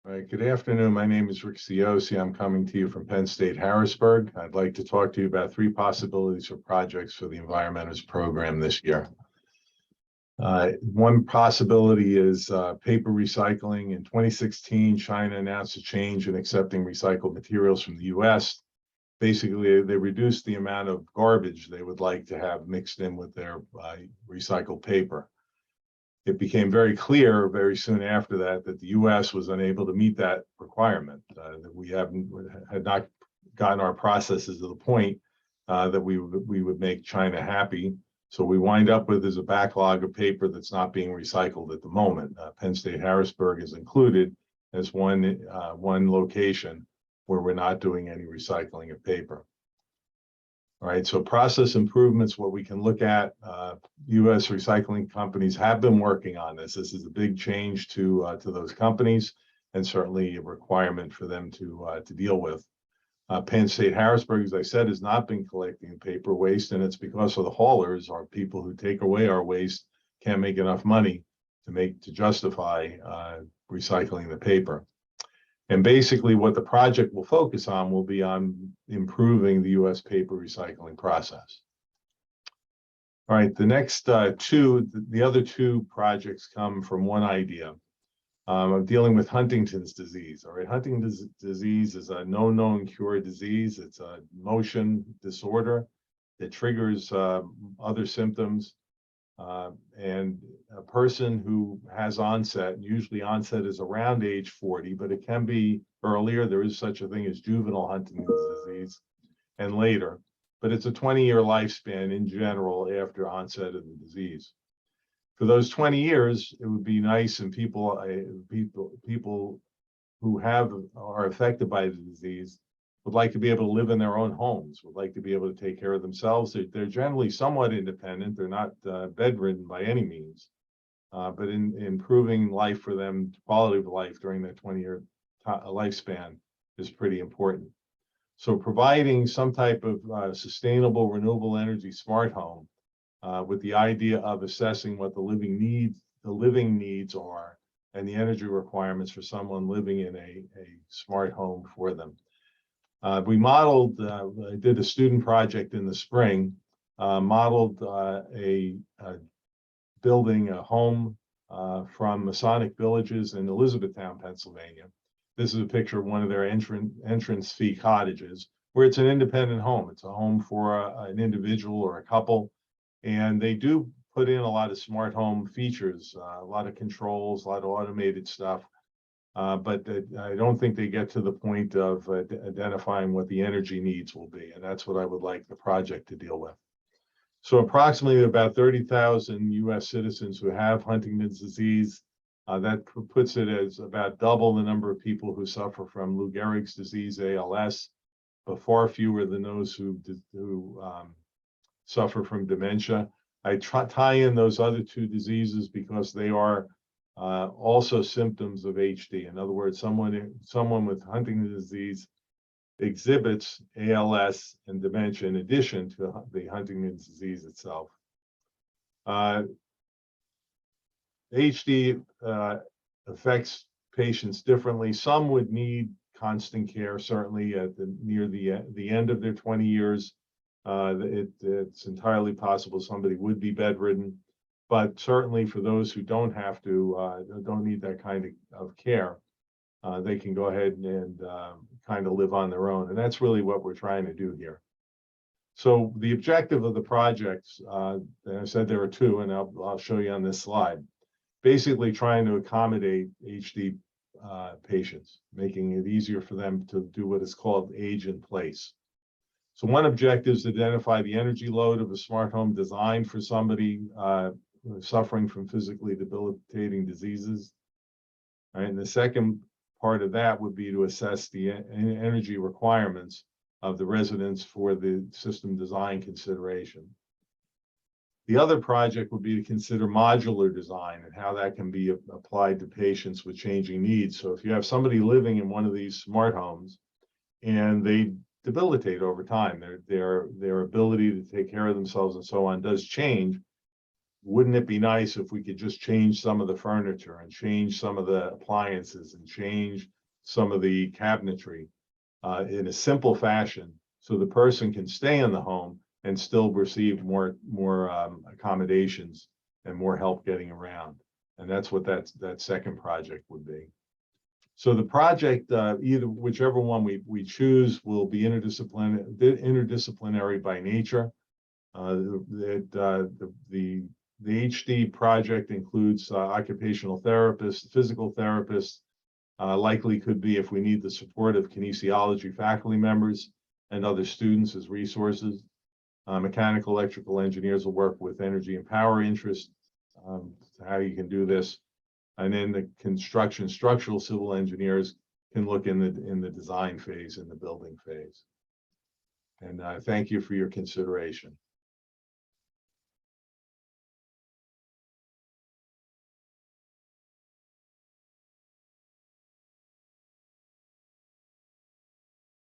All right, good afternoon. My name is Rick Ciosi. I'm coming to you from Penn State Harrisburg. I'd like to talk to you about three possibilities for projects for the EnvironMentors program this year. One possibility is paper recycling. In 2016, China announced a change in accepting recycled materials from the US. Basically, they reduced the amount of garbage they would like to have mixed in with their recycled paper. It became very clear very soon after that the U.S. was unable to meet that requirement. That we had not gotten our processes to the point that we would make China happy. So we wind up with is a backlog of paper that's not being recycled at the moment. Penn State Harrisburg is included as one location where we're not doing any recycling of paper. All right, so process improvements, what we can look at, U.S. recycling companies have been working on this. This is a big change to those companies and certainly a requirement for them to deal with. Penn State Harrisburg, as I said, has not been collecting paper waste, and it's because of the haulers, our people who take away our waste, can't make enough money to justify recycling the paper. And basically what the project will focus on will be on improving the U.S. paper recycling process. All right, the next the other two projects come from one idea of dealing with Huntington's disease. All right, Huntington's disease is a no known cure disease. It's a motion disorder that triggers other symptoms. And a person who has onset, usually onset is around age 40, but it can be earlier. There is such a thing as juvenile Huntington's disease and later, but it's a 20-year lifespan in general after onset of the disease. For those 20 years, it would be nice, and people who are affected by the disease would like to be able to live in their own homes, would like to be able to take care of themselves. They're generally somewhat independent. They're not bedridden by any means, but in improving life for them, quality of life during their 20-year lifespan is pretty important. So providing some type of sustainable, renewable energy smart home with the idea of assessing what the living needs are and the energy requirements for someone living in a smart home for them. We modeled, I did a student project in the spring, modeled building a home from Masonic Villages in Elizabethtown, Pennsylvania. This is a picture of one of their entrance-fee cottages, where it's an independent home. It's a home for an individual or a couple, and they do put in a lot of smart home features, a lot of controls, a lot of automated stuff. But I don't think they get to the point of identifying what the energy needs will be. And that's what I would like the project to deal with. So approximately about 30,000 US citizens who have Huntington's disease. That puts it as about double the number of people who suffer from Lou Gehrig's disease, ALS, but far fewer than those who suffer from dementia. I tie in those other two diseases because they are also symptoms of HD. In other words, someone with Huntington's disease exhibits ALS and dementia in addition to the Huntington's disease itself. HD affects patients differently. Some would need constant care, certainly near the end of their 20 years. It's entirely possible somebody would be bedridden. But certainly for those who don't need that kind of care, they can go ahead and kind of live on their own. And that's really what we're trying to do here. So the objective of the projects, I said there are two, and I'll show you on this slide. Basically trying to accommodate HD patients, making it easier for them to do what is called age in place. So one objective is to identify the energy load of a smart home designed for somebody suffering from physically debilitating diseases. All right, and the second part of that would be to assess the energy requirements of the residents for the system design consideration. The other project would be to consider modular design and how that can be applied to patients with changing needs. So if you have somebody living in one of these smart homes and they debilitate over time, their ability to take care of themselves and so on does change, wouldn't it be nice if we could just change some of the furniture and change some of the appliances and change some of the cabinetry in a simple fashion, so the person can stay in the home and still receive more accommodations and more help getting around. And that's what that second project would be. So the project, whichever one we choose, will be interdisciplinary by nature. The HD project includes occupational therapists, physical therapists, likely could be, if we need the support of kinesiology faculty members and other students as resources. Mechanical, electrical engineers will work with energy and power interests, how you can do this. And then the construction, structural civil engineers can look in the design phase, in the building phase. And thank you for your consideration.